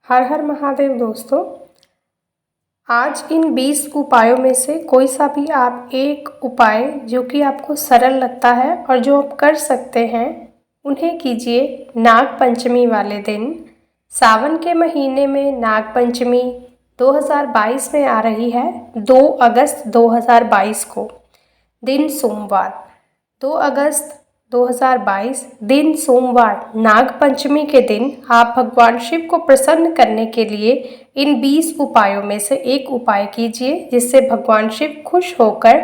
हर हर महादेव दोस्तों। आज इन 20 उपायों में से कोई सा भी आप एक उपाय जो कि आपको सरल लगता है और जो आप कर सकते हैं उन्हें कीजिए नाग पंचमी वाले दिन। सावन के महीने में नाग पंचमी 2022 में आ रही है, 2 अगस्त 2022 को, दिन सोमवार। 2 अगस्त 2022 दिन सोमवार नाग पंचमी के दिन आप भगवान शिव को प्रसन्न करने के लिए इन 20 उपायों में से एक उपाय कीजिए, जिससे भगवान शिव खुश होकर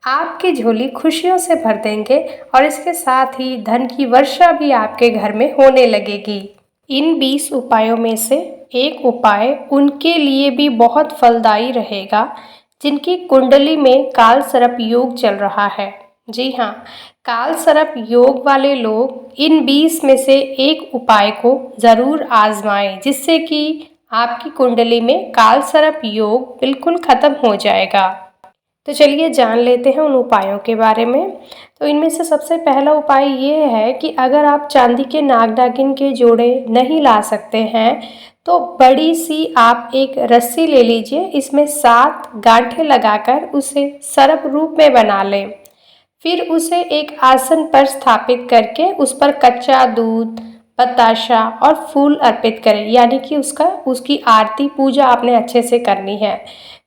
आपकी झोली खुशियों से भर देंगे और इसके साथ ही धन की वर्षा भी आपके घर में होने लगेगी। इन 20 उपायों में से एक उपाय उनके लिए भी बहुत फलदायी रहेगा जिनकी कुंडली में काल सर्प योग चल रहा है। जी हाँ, काल सर्प योग वाले लोग इन 20 में से एक उपाय को ज़रूर आजमाएं, जिससे कि आपकी कुंडली में काल सर्प योग बिल्कुल ख़त्म हो जाएगा। तो चलिए जान लेते हैं उन उपायों के बारे में। तो इनमें से सबसे पहला उपाय ये है कि अगर आप चांदी के नाग नागिन के जोड़े नहीं ला सकते हैं तो बड़ी सी आप एक रस्सी ले लीजिए, इसमें 7 गांठें लगाकर उसे सर्प रूप में बना लें। फिर उसे एक आसन पर स्थापित करके उस पर कच्चा दूध, बताशा और फूल अर्पित करें, यानी कि उसकी आरती पूजा आपने अच्छे से करनी है।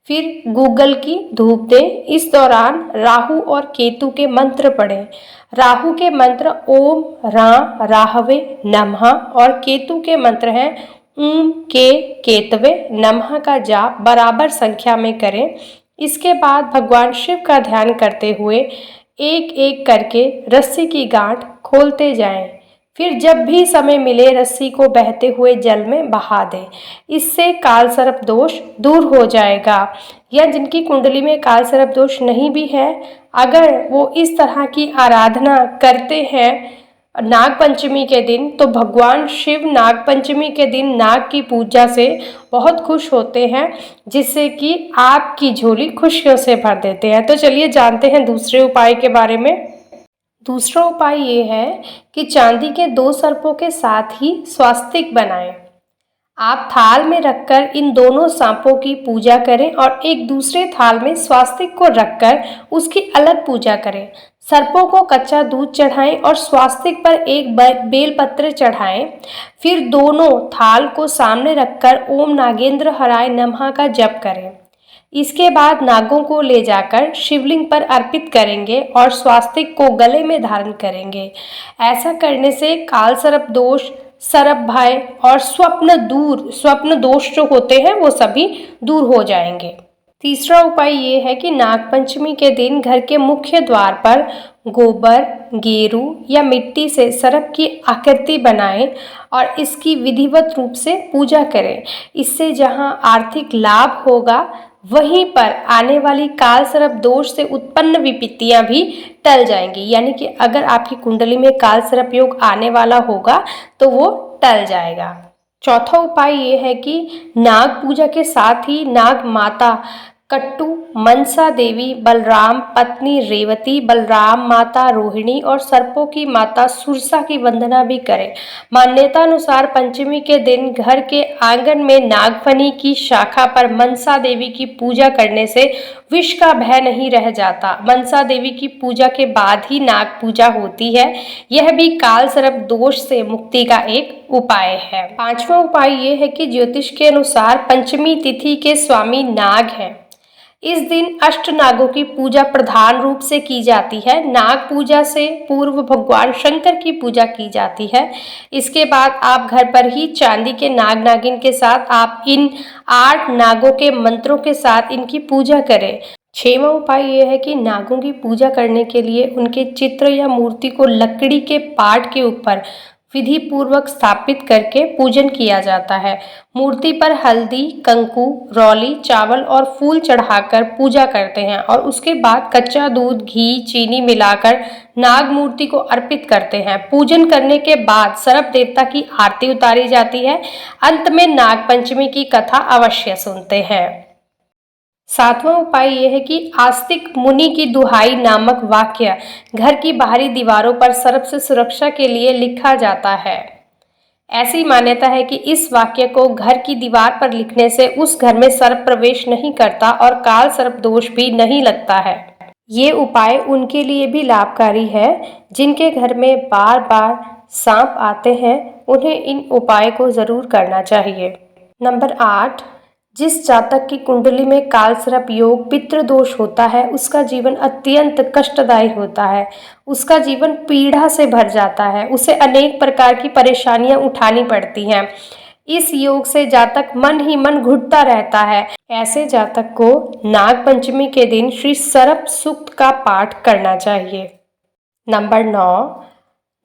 फिर गूगल की धूप दें। इस दौरान राहु और केतु के मंत्र पढ़ें। राहु के मंत्र ओम राहवे नमः और केतु के मंत्र हैं ऊम के केतवे नमः का जाप बराबर संख्या में करें। इसके बाद भगवान शिव का ध्यान करते हुए एक एक करके रस्सी की गांठ खोलते जाएं। फिर जब भी समय मिले रस्सी को बहते हुए जल में बहा दें। इससे काल सर्प दोष दूर हो जाएगा। या जिनकी कुंडली में काल सर्प दोष नहीं भी है, अगर वो इस तरह की आराधना करते हैं नाग पंचमी के दिन, तो भगवान शिव नाग पंचमी के दिन नाग की पूजा से बहुत खुश होते हैं, जिससे कि आपकी झोली खुशियों से भर देते हैं। तो चलिए जानते हैं दूसरे उपाय के बारे में। दूसरा उपाय ये है कि चांदी के 2 सर्पों के साथ ही स्वास्तिक बनाएं। आप थाल में रखकर इन दोनों सांपों की पूजा करें और एक दूसरे थाल में स्वास्तिक को रखकर उसकी अलग पूजा करें। सर्पों को कच्चा दूध चढ़ाएं और स्वास्तिक पर एक बेलपत्र चढ़ाएं। फिर दोनों थाल को सामने रखकर ओम नागेंद्र हराय नमः का जप करें। इसके बाद नागों को ले जाकर शिवलिंग पर अर्पित करेंगे और स्वास्तिक को गले में धारण करेंगे। ऐसा करने से काल सर्प दोष, सर्प भय और स्वप्न दोष जो होते हैं वो सभी दूर हो जाएंगे। तीसरा उपाय ये है कि नाग पंचमी के दिन घर के मुख्य द्वार पर गोबर, गेरू या मिट्टी से सर्प की आकृति बनाएं और इसकी विधिवत रूप से पूजा करें। इससे जहां आर्थिक लाभ होगा, वहीं पर आने वाली काल सर्प दोष से उत्पन्न विपत्तियां भी टल जाएंगी। यानी कि अगर आपकी कुंडली में काल सर्प योग आने वाला होगा तो वो टल जाएगा। चौथा उपाय ये है कि नाग पूजा के साथ ही नाग माता कट्टू, मनसा देवी, बलराम पत्नी रेवती, बलराम माता रोहिणी और सर्पों की माता सुरसा की वंदना भी करें। मान्यता अनुसार पंचमी के दिन घर के आंगन में नागफनी की शाखा पर मनसा देवी की पूजा करने से विष का भय नहीं रह जाता। मनसा देवी की पूजा के बाद ही नाग पूजा होती है। यह भी काल सर्प दोष से मुक्ति का एक उपाय है। पांचवा उपाय ये है कि ज्योतिष के अनुसार पंचमी तिथि के स्वामी नाग हैं। इस दिन अष्ट नागों की पूजा प्रधान रूप से की जाती है। नाग पूजा से पूर्व भगवान शंकर की पूजा की जाती है। इसके बाद आप घर पर ही चांदी के नाग नागिन के साथ आप इन 8 नागों के मंत्रों के साथ इनकी पूजा करें। 6वां उपाय यह है कि नागों की पूजा करने के लिए उनके चित्र या मूर्ति को लकड़ी के पाट के ऊपर विधि पूर्वक स्थापित करके पूजन किया जाता है। मूर्ति पर हल्दी, कंकु, रौली, चावल और फूल चढ़ाकर पूजा करते हैं और उसके बाद कच्चा दूध, घी, चीनी मिलाकर नाग मूर्ति को अर्पित करते हैं। पूजन करने के बाद सर्प देवता की आरती उतारी जाती है। अंत में नाग पंचमी की कथा अवश्य सुनते हैं। 7वां उपाय यह है कि आस्तिक मुनि की दुहाई नामक वाक्य घर की बाहरी दीवारों पर सर्प से सुरक्षा के लिए लिखा जाता है। ऐसी मान्यता है कि इस वाक्य को घर की दीवार पर लिखने से उस घर में सर्प प्रवेश नहीं करता और काल सर्प दोष भी नहीं लगता है। ये उपाय उनके लिए भी लाभकारी है जिनके घर में बार बार सांप आते हैं, उन्हें इन उपाय को जरूर करना चाहिए। नंबर 8, जिस जातक की कुंडली में काल सर्प योग पितृदोष होता है उसका जीवन अत्यंत कष्टदायी होता है, उसका जीवन पीड़ा से भर जाता है, उसे अनेक प्रकार की परेशानियां उठानी पड़ती हैं। इस योग से जातक मन ही मन घुटता रहता है। ऐसे जातक को नाग पंचमी के दिन श्री सर्प सूक्त का पाठ करना चाहिए। नंबर 9,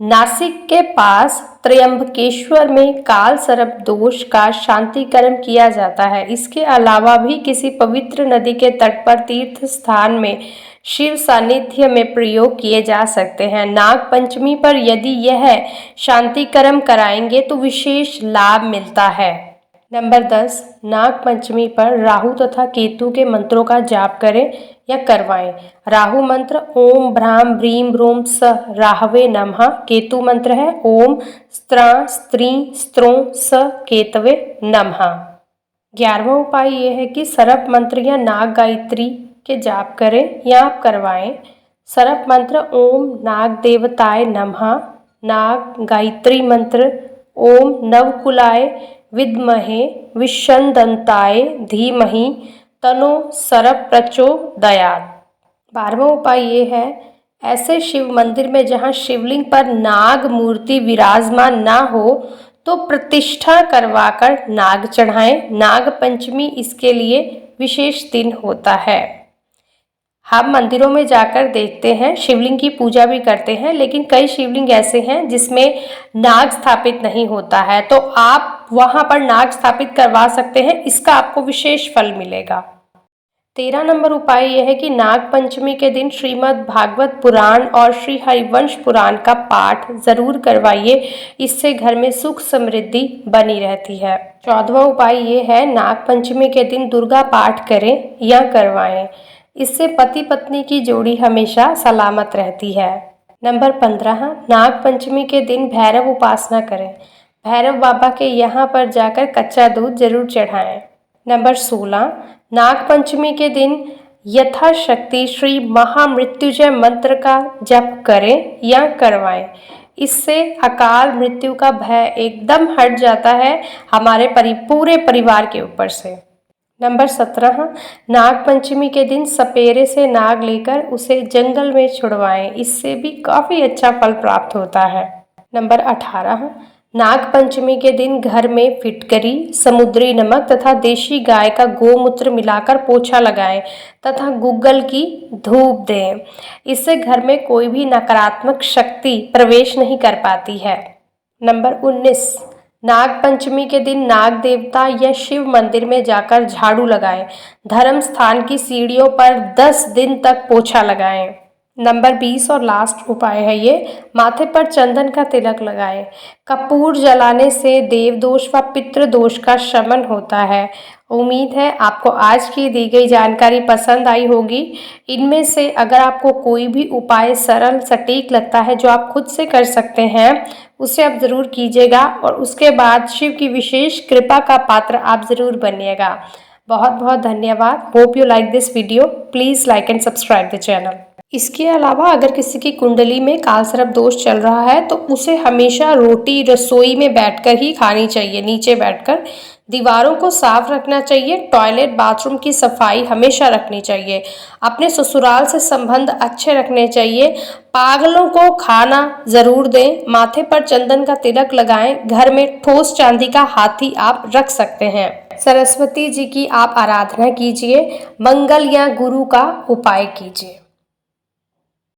नासिक के पास त्र्यंबकेश्वर में काल सर्प दोष का शांतिकरण किया जाता है। इसके अलावा भी किसी पवित्र नदी के तट पर तीर्थ स्थान में शिव सानिध्य में प्रयोग किए जा सकते हैं। नाग पंचमी पर यदि यह शांतिकरण कराएंगे तो विशेष लाभ मिलता है। नंबर 10, नाग पंचमी पर राहु तथा केतु के मंत्रों का जाप करें या करवाएं। राहु मंत्र ओम भ्राम भ्रीम ब्रोम स राहवे नमः। केतु मंत्र है ओम स्त्रा स्त्री स्त्रों स केतवे नमः। 11वां उपाय यह है कि सर्प मंत्र या नाग गायत्री के जाप करें या आप करवाएं। सर्प मंत्र ओम नाग देवताय नमः। नाग गायत्री मंत्र ओम नवकुलाय विद्महे विषंदंताय धीमहि तनो सर्प प्रचोदयात्। 12वां उपाय ये है, ऐसे शिव मंदिर में जहाँ शिवलिंग पर नाग मूर्ति विराजमान ना हो तो प्रतिष्ठा करवाकर नाग चढ़ाएं। नाग पंचमी इसके लिए विशेष दिन होता है। हम मंदिरों में जाकर देखते हैं, शिवलिंग की पूजा भी करते हैं, लेकिन कई शिवलिंग ऐसे हैं जिसमें नाग स्थापित नहीं होता है, तो आप वहां पर नाग स्थापित करवा सकते हैं, इसका आपको विशेष फल मिलेगा। 13 नंबर उपाय यह है कि नाग पंचमी के दिन श्रीमद् भागवत पुराण और श्री हरिवंश पुराण का पाठ जरूर करवाइए, इससे घर में सुख समृद्धि बनी रहती है। 14वां उपाय ये है, नाग पंचमी के दिन दुर्गा पाठ करें या करवाएं, इससे पति पत्नी की जोड़ी हमेशा सलामत रहती है। नंबर 15, नाग पंचमी के दिन भैरव उपासना करें। भैरव बाबा के यहाँ पर जाकर कच्चा दूध जरूर चढ़ाएं। नंबर 16, नाग पंचमी के दिन यथाशक्ति श्री महामृत्युंजय मंत्र का जप करें या करवाएं, इससे अकाल मृत्यु का भय एकदम हट जाता है हमारे पूरे परिवार के ऊपर से। नंबर 17, नाग पंचमी के दिन सपेरे से नाग लेकर उसे जंगल में छुड़वाएं, इससे भी काफ़ी अच्छा फल प्राप्त होता है। नंबर 18, नाग पंचमी के दिन घर में फिटकरी, समुद्री नमक तथा देशी गाय का गोमूत्र मिलाकर पोछा लगाएं तथा गुग्गल की धूप दें, इससे घर में कोई भी नकारात्मक शक्ति प्रवेश नहीं कर पाती है। नंबर 19, नाग पंचमी के दिन नाग देवता या शिव मंदिर में जाकर झाड़ू लगाएं। धर्म स्थान की सीढ़ियों पर 10 दिन तक पोछा लगाएं। नंबर 20 और लास्ट उपाय है ये, माथे पर चंदन का तिलक लगाएं। कपूर जलाने से देवदोष व पितृदोष का शमन होता है। उम्मीद है आपको आज की दी गई जानकारी पसंद आई होगी। इनमें से अगर आपको कोई भी उपाय सरल सटीक लगता है जो आप खुद से कर सकते हैं, उसे आप ज़रूर कीजिएगा और उसके बाद शिव की विशेष कृपा का पात्र आप ज़रूर बनिएगा। बहुत बहुत धन्यवाद। Hope you like this video. Please like and subscribe the channel. इसके अलावा अगर किसी की कुंडली में काल सर्प दोष चल रहा है तो उसे हमेशा रोटी रसोई में बैठकर ही खानी चाहिए, नीचे बैठकर। दीवारों को साफ रखना चाहिए, टॉयलेट बाथरूम की सफाई हमेशा रखनी चाहिए, अपने ससुराल से संबंध अच्छे रखने चाहिए, पागलों को खाना जरूर दें, माथे पर चंदन का तिलक लगाएं, घर में ठोस चांदी का हाथी आप रख सकते हैं। सरस्वती जी की आप आराधना कीजिए, मंगल या गुरु का उपाय कीजिए।